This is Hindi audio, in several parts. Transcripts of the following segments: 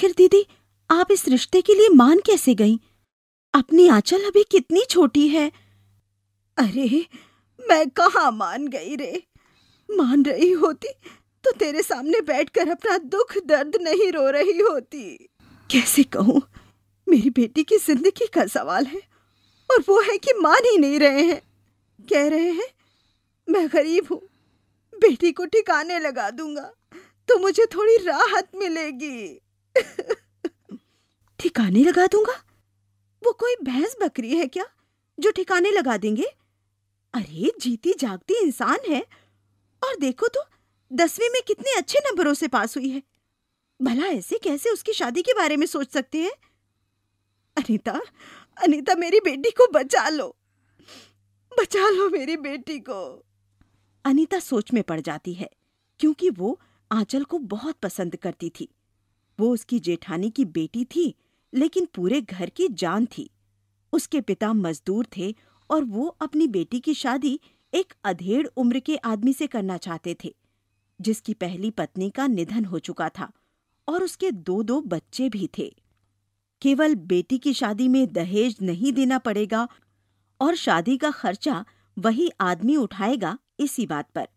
आखिर दीदी, आप इस रिश्ते के लिए मान कैसे गईं? अपनी आंचल अभी कितनी छोटी है। अरे, मैं कहाँ मान गई रे। मान रही होती तो तेरे सामने बैठकर अपना दुख दर्द नहीं रो रही होती। कैसे कहूँ, मेरी बेटी की जिंदगी का सवाल है और वो है कि मान ही नहीं रहे हैं। कह रहे हैं मैं गरीब हूँ, बेटी को ठिकाने लगा दूंगा तो मुझे थोड़ी राहत मिलेगी। ठिकाने लगा दूंगा? वो कोई भैंस बकरी है क्या जो ठिकाने लगा देंगे? अरे, जीती जागती इंसान है, और देखो तो 10वीं में कितने अच्छे नंबरों से पास हुई है। भला ऐसे कैसे उसकी शादी के बारे में सोच सकते हैं? अनीता, अनीता, मेरी बेटी को बचा लो, बचा लो मेरी बेटी को। अनीता सोच में पड़ जाती है, क्योंकि वो आंचल को बहुत पसंद करती थी। वो उसकी जेठानी की बेटी थी, लेकिन पूरे घर की जान थी। उसके पिता मजदूर थे और वो अपनी बेटी की शादी एक अधेड़ उम्र के आदमी से करना चाहते थे, जिसकी पहली पत्नी का निधन हो चुका था और उसके दो बच्चे भी थे। केवल बेटी की शादी में दहेज नहीं देना पड़ेगा और शादी का खर्चा वही आदमी उठाएगा, इसी बात पर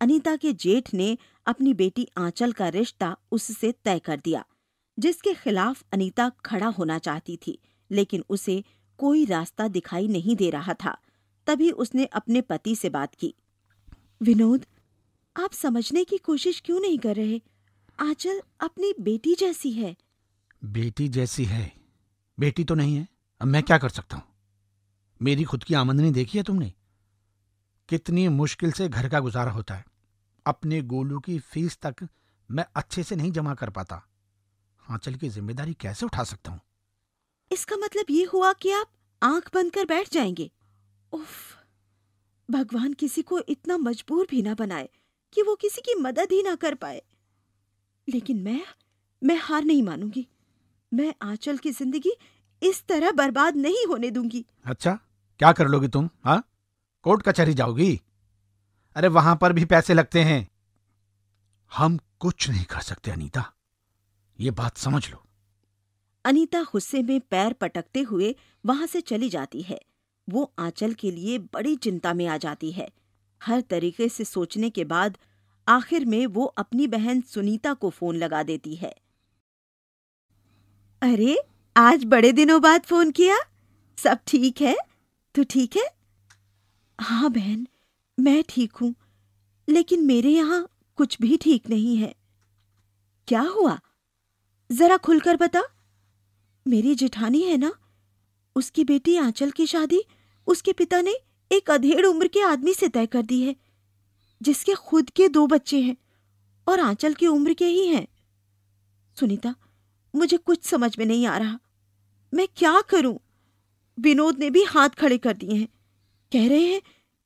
अनीता के जेठ ने अपनी बेटी आंचल का रिश्ता उससे तय कर दिया, जिसके खिलाफ अनीता खड़ा होना चाहती थी, लेकिन उसे कोई रास्ता दिखाई नहीं दे रहा था। तभी उसने अपने पति से बात की। विनोद, आप समझने की कोशिश क्यों नहीं कर रहे? आंचल अपनी बेटी जैसी है। बेटी जैसी है? बेटी तो नहीं है, अब मैं क्या कर सकता हूं? मेरी खुद की आमदनी देखी है तुमने? कितनी मुश्किल से घर का गुजारा होता है। अपने गोलू की फीस तक मैं अच्छे से नहीं जमा कर पाता। आंचल की जिम्मेदारी कैसे उठा सकता हूं? इसका मतलब ये हुआ कि आप आंख बंद कर बैठ जाएंगे? उफ, भगवान किसी को इतना मजबूर भी ना बनाए कि वो किसी की मदद ही ना कर पाए। लेकिन मैं हार नहीं मानूंगी। मैं आंचल की जिंदगी इस तरह बर्बाद नहीं होने दूंगी। अच्छा, क्या कर लोगी तुम? हाँ, कोर्ट कचहरी जाओगी? अरे वहां पर भी पैसे लगते हैं। हम कुछ नहीं कर सकते अनीता, ये बात समझ लो। अनीता गुस्से में पैर पटकते हुए वहां से चली जाती है। वो आंचल के लिए बड़ी चिंता में आ जाती है। हर तरीके से सोचने के बाद आखिर में वो अपनी बहन सुनीता को फोन लगा देती है। अरे, आज बड़े दिनों बाद फोन किया। सब ठीक है? तू ठीक है? हाँ बहन, मैं ठीक हूँ, लेकिन मेरे यहाँ कुछ भी ठीक नहीं है। क्या हुआ, जरा खुलकर बता। मेरी जेठानी है ना, उसकी बेटी आंचल की शादी उसके पिता ने एक अधेड़ उम्र के आदमी से तय कर दी है, जिसके खुद के 2 बच्चे हैं और आंचल की उम्र के ही हैं। सुनीता, मुझे कुछ समझ में नहीं आ रहा। मैं क्या करूं? विनोद ने भी हाथ खड़े कर दिए हैं। कह रहे हैं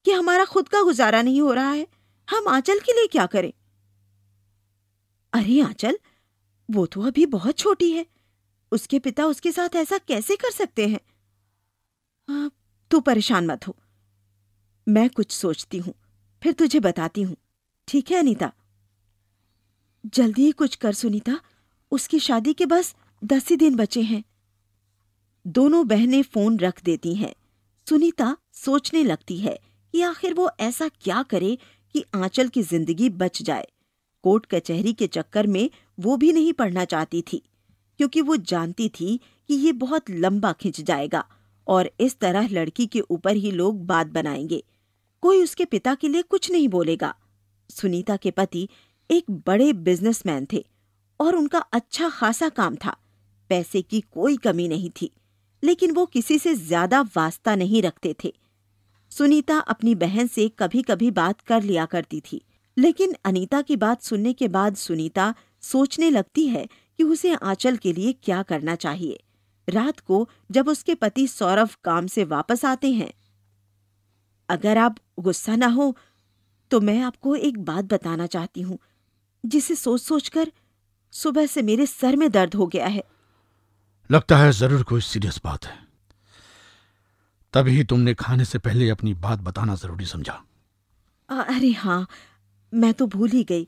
कि हमारा खुद का गुजारा नहीं हो रहा है, हम आंचल के लिए क्या करें? अरे आंचल, वो तो अभी बहुत छोटी है। उसके पिता उसके साथ ऐसा कैसे कर सकते हैं? हाँ, तू परेशान मत हो, मैं कुछ सोचती हूँ, फिर तुझे बताती हूँ। ठीक है अनीता? जल्दी ही कुछ कर सुनीता, उसकी शादी के बस 10 ही दिन बचे हैं। दोनों बहनें फोन रख देती हैं। सुनीता सोचने लगती है कि आखिर वो ऐसा क्या करे कि आंचल की जिंदगी बच जाए। कोर्ट कचहरी के चक्कर में वो भी नहीं पड़ना चाहती थी, क्योंकि वो जानती थी कि ये बहुत लंबा खिंच जाएगा और इस तरह लड़की के ऊपर ही लोग बात बनाएंगे। कोई उसके पिता के लिए कुछ नहीं बोलेगा। सुनीता के पति एक बड़े बिजनेसमैन थे और उनका अच्छा खासा काम था। पैसे की कोई कमी नहीं थी, लेकिन वो किसी से ज्यादा वास्ता नहीं रखते थे। सुनीता अपनी बहन से कभी-कभी बात कर लिया करती थी, लेकिन अनीता की बात सुनने के बाद सुनीता सोचने लगती है कि उसे आंचल के लिए क्या करना चाहिए। रात को जब उसके पति सौरभ काम से वापस आते हैं, अगर आप गुस्सा ना हो तो मैं आपको एक बात बताना चाहती हूँ, जिसे सोच-सोच कर सुबह से मेरे सर में दर्द हो गया है। लगता है जरूर कोई सीरियस बात है, तभी तुमने खाने से पहले अपनी बात बताना जरूरी समझा। अरे हाँ, मैं तो भूल ही गई।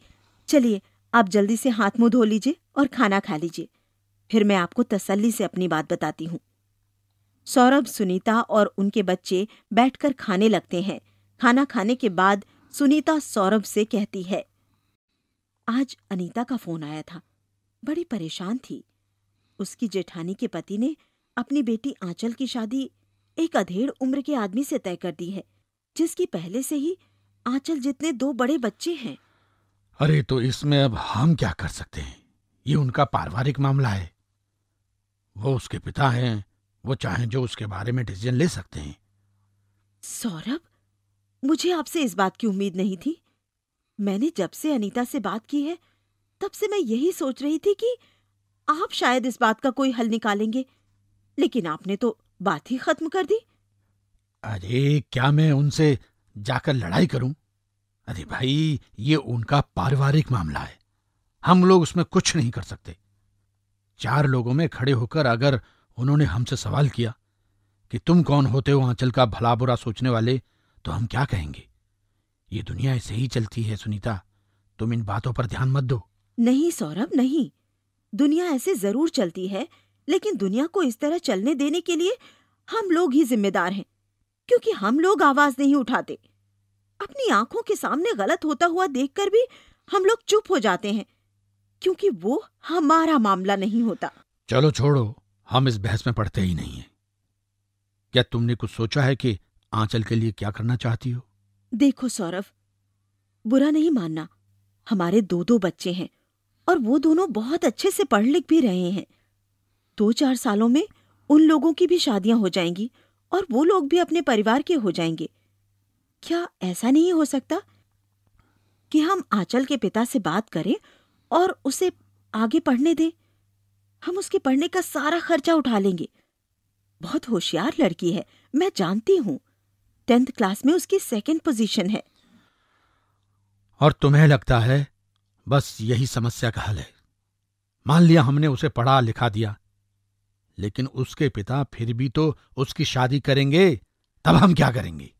चलिए, आप जल्दी से हाथ मुंह धो लीजिए और खाना खा लीजिए। फिर मैं आपको तसल्ली से अपनी बात बताती हूँ। सौरभ, सुनीता और उनके बच्चे बैठकर खाने लगते हैं। खाना खाने के बाद सुनीता सौरभ से कहती है, आज अनीता का फोन आया था। बड़ी परेशान थी। उसकी जेठानी के पति ने अपनी बेटी आंचल की शादी एक अधेड़ उम्र के आदमी से तय कर दी है, जिसकी पहले से ही आंचल जितने 2 बड़े बच्चे हैं। अरे तो इसमें अब हम क्या कर सकते हैं? ये उनका पारिवारिक मामला है। वो उसके पिता हैं, वो चाहें जो उसके बारे में डिसीजन ले सकते हैं। सौरभ, मुझे आपसे इस बात की उम्मीद नहीं थी। मैंने जब से अनीता से बात की है, तब से मैं यही सोच रही थी कि आप शायद इस बात का कोई हल निकालेंगे, लेकिन आपने तो बात ही खत्म कर दी। अरे क्या मैं उनसे जाकर लड़ाई करूं? अरे भाई, ये उनका पारिवारिक मामला है, हम लोग उसमें कुछ नहीं कर सकते। 4 लोगों में खड़े होकर अगर उन्होंने हमसे सवाल किया कि तुम कौन होते हो आंचल का भला बुरा सोचने वाले, तो हम क्या कहेंगे? ये दुनिया ऐसे ही चलती है सुनीता, तुम इन बातों पर ध्यान मत दो। नहीं सौरभ, नहीं। दुनिया ऐसे जरूर चलती है, लेकिन दुनिया को इस तरह चलने देने के लिए हम लोग ही जिम्मेदार हैं, क्योंकि हम लोग आवाज नहीं उठाते। अपनी आंखों के सामने गलत होता हुआ देखकर भी हम लोग चुप हो जाते हैं, क्योंकि वो हमारा मामला नहीं होता। चलो छोड़ो, हम इस बहस में पड़ते ही नहीं हैं। क्या तुमने कुछ सोचा है कि आंचल के लिए क्या करना चाहती हो? देखो सौरभ, बुरा नहीं मानना, हमारे 2 बच्चे हैं और वो दोनों बहुत अच्छे से पढ़ लिख भी रहे हैं। 2-4 सालों में उन लोगों की भी शादियां हो जाएंगी और वो लोग भी अपने परिवार के हो जाएंगे। क्या ऐसा नहीं हो सकता कि हम आंचल के पिता से बात करें और उसे आगे पढ़ने दें? हम उसके पढ़ने का सारा खर्चा उठा लेंगे। बहुत होशियार लड़की है, मैं जानती हूँ। 10th क्लास में उसकी 2nd पोजीशन है। और तुम्हें लगता है बस यही समस्या का हल है? मान लिया हमने उसे पढ़ा लिखा दिया, लेकिन उसके पिता फिर भी तो उसकी शादी करेंगे, तब हम क्या करेंगे?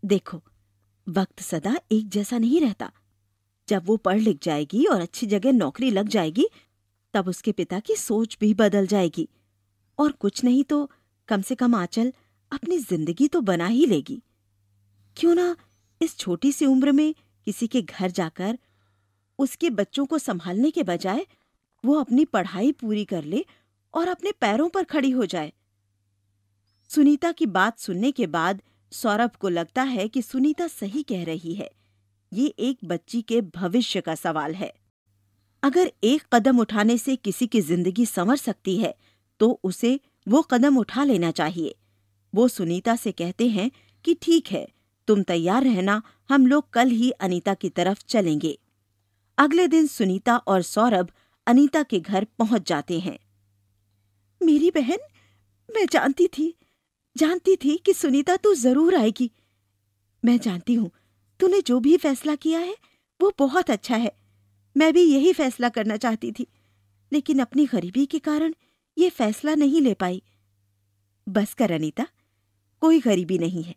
देखो, वक्त सदा एक जैसा नहीं रहता। जब वो पढ़ लिख जाएगी और अच्छी जगह नौकरी लग जाएगी, तब उसके पिता की सोच भी बदल जाएगी, और कुछ नहीं तो कम से कम आंचल अपनी जिंदगी तो बना ही लेगी। क्यों ना इस छोटी सी उम्र में किसी के घर जाकर उसके बच्चों को संभालने के बजाय वो अपनी पढ़ाई पूरी कर ले और अपने पैरों पर खड़ी हो जाए। सुनीता की बात सुनने के बाद सौरभ को लगता है कि सुनीता सही कह रही है। ये एक बच्ची के भविष्य का सवाल है। अगर एक कदम उठाने से किसी की जिंदगी संवर सकती है, तो उसे वो कदम उठा लेना चाहिए। वो सुनीता से कहते हैं कि ठीक है, तुम तैयार रहना, हम लोग कल ही अनीता की तरफ चलेंगे। अगले दिन सुनीता और सौरभ अनीता के घर पहुंच जाते हैं। मेरी बहन, मैं जानती थी कि सुनीता तू जरूर आएगी। मैं जानती हूँ तूने जो भी फैसला किया है वो बहुत अच्छा है। मैं भी यही फैसला करना चाहती थी, लेकिन अपनी गरीबी के कारण ये फैसला नहीं ले पाई। बस कर अनीता, कोई गरीबी नहीं है।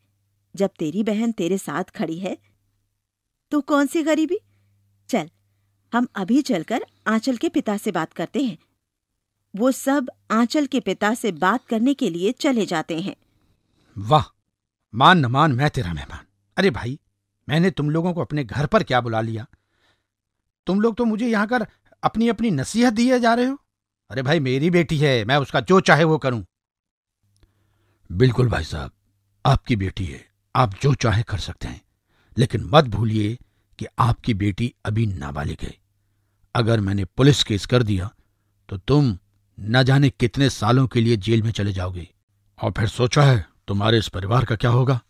जब तेरी बहन तेरे साथ खड़ी है तो कौन सी गरीबी? चल, हम अभी चलकर आंचल के पिता से बात करते हैं। वो सब आंचल के पिता से बात करने के लिए चले जाते हैं। वाह, मान न मान मैं तेरा मेहमान। अरे भाई, मैंने तुम लोगों को अपने घर पर क्या बुला लिया? तुम लोग तो मुझे यहाँ कर अपनी अपनी नसीहत दिए जा रहे हो। अरे भाई, मेरी बेटी है, मैं उसका जो चाहे वो करूं। बिल्कुल भाई साहब, आपकी बेटी है, आप जो चाहे कर सकते हैं, लेकिन मत भूलिए कि आपकी बेटी अभी नाबालिग है। अगर मैंने पुलिस केस कर दिया तो तुम न जाने कितने सालों के लिए जेल में चले जाओगे, और फिर सोचा है तुम्हारे इस परिवार का क्या होगा?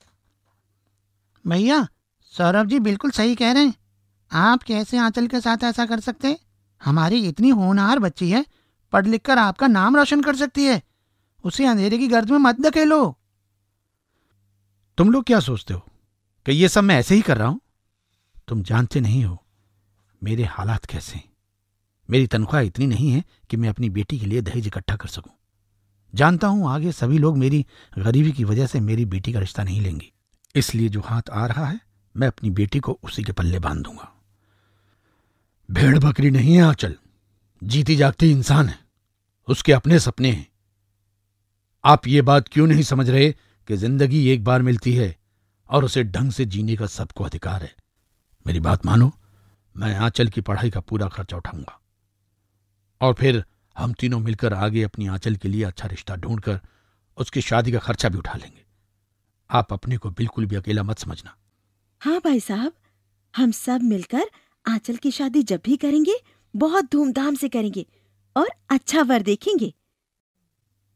भैया, सौरभ जी बिल्कुल सही कह रहे हैं। आप कैसे आंचल के साथ ऐसा कर सकते हैं? हमारी इतनी होनहार बच्ची है, पढ़ लिख कर आपका नाम रोशन कर सकती है। उसे अंधेरे की गर्द में मत धकेलो। तुम लोग क्या सोचते हो कि ये सब मैं ऐसे ही कर रहा हूं? तुम जानते नहीं हो मेरे हालात कैसे हैं। मेरी तनख्वाह इतनी नहीं है कि मैं अपनी बेटी के लिए दहेज इकट्ठा कर सकूं। जानता हूं आगे सभी लोग मेरी गरीबी की वजह से मेरी बेटी का रिश्ता नहीं लेंगे, इसलिए जो हाथ आ रहा है मैं अपनी बेटी को उसी के पल्ले बांध दूंगा। भेड़ बकरी नहीं है आंचल, जीती जागती इंसान है। उसके अपने सपने हैं। आप ये बात क्यों नहीं समझ रहे कि जिंदगी एक बार मिलती है और उसे ढंग से जीने का सबको अधिकार है। मेरी बात मानो, मैं आंचल की पढ़ाई का पूरा खर्चा उठाऊंगा और फिर हम तीनों मिलकर आगे अपनी आंचल के लिए अच्छा रिश्ता ढूंढकर उसकी शादी का खर्चा भी उठा लेंगे। आप अपने को बिल्कुल भी अकेला मत समझना। हाँ भाई साहब, हम सब मिलकर आंचल की शादी जब भी करेंगे बहुत धूमधाम से करेंगे और अच्छा वर देखेंगे।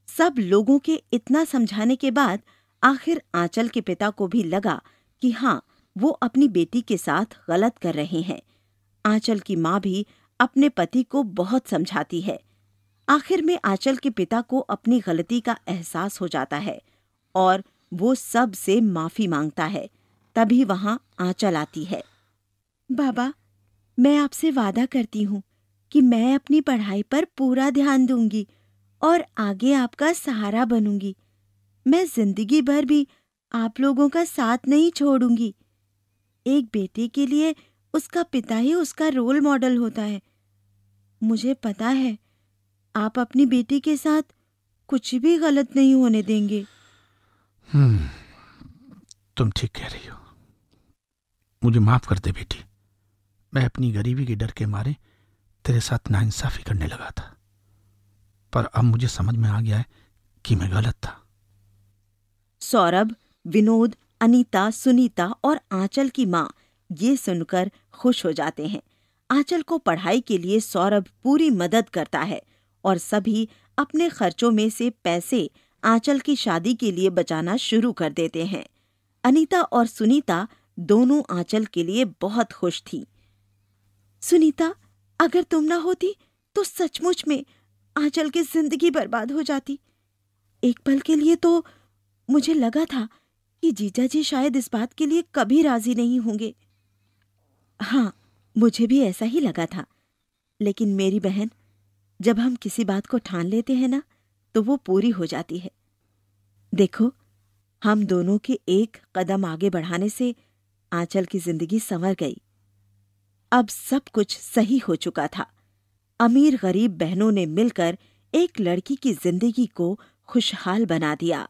सब लोगों के इतना समझाने के बाद आखिर आंचल के पिता को भी लगा कि हाँ, वो अपनी बेटी के साथ गलत कर रहे हैं। आंचल की माँ भी अपने पति को बहुत समझाती है। आखिर में आंचल के पिता को अपनी गलती का एहसास हो जाता है और वो सब से माफी मांगता है। तभी वहां आंचल आती है। बाबा, मैं आपसे वादा करती हूँ कि मैं अपनी पढ़ाई पर पूरा ध्यान दूंगी और आगे आपका सहारा बनूंगी। मैं जिंदगी भर भी आप लोगों का साथ नहीं छोड़ूंगी। एक बेटे के लिए उसका पिता ही उसका रोल मॉडल होता है। मुझे पता है आप अपनी बेटी के साथ कुछ भी गलत नहीं होने देंगे। तुम ठीक कह रही हो। मुझे माफ कर दे बेटी। मैं अपनी गरीबी के डर के मारे तेरे साथ नाइंसाफी करने लगा था, पर अब मुझे समझ में आ गया है कि मैं गलत था। सौरभ, विनोद, अनीता, सुनीता और आंचल की माँ ये सुनकर खुश हो जाते हैं। आंचल को पढ़ाई के लिए सौरभ पूरी मदद करता है और सभी अपने खर्चों में से पैसे आंचल की शादी के लिए बचाना शुरू कर देते हैं। अनीता और सुनीता दोनों आंचल के लिए बहुत खुश थीं। सुनीता, अगर तुम ना होती तो सचमुच में आंचल की जिंदगी बर्बाद हो जाती। एक पल के लिए तो मुझे लगा था कि जीजा जी शायद इस बात के लिए कभी राजी नहीं होंगे। हाँ, मुझे भी ऐसा ही लगा था। लेकिन मेरी बहन, जब हम किसी बात को ठान लेते हैं ना, तो वो पूरी हो जाती है। देखो, हम दोनों के एक कदम आगे बढ़ाने से आंचल की जिंदगी संवर गई। अब सब कुछ सही हो चुका था। अमीर गरीब बहनों ने मिलकर एक लड़की की जिंदगी को खुशहाल बना दिया।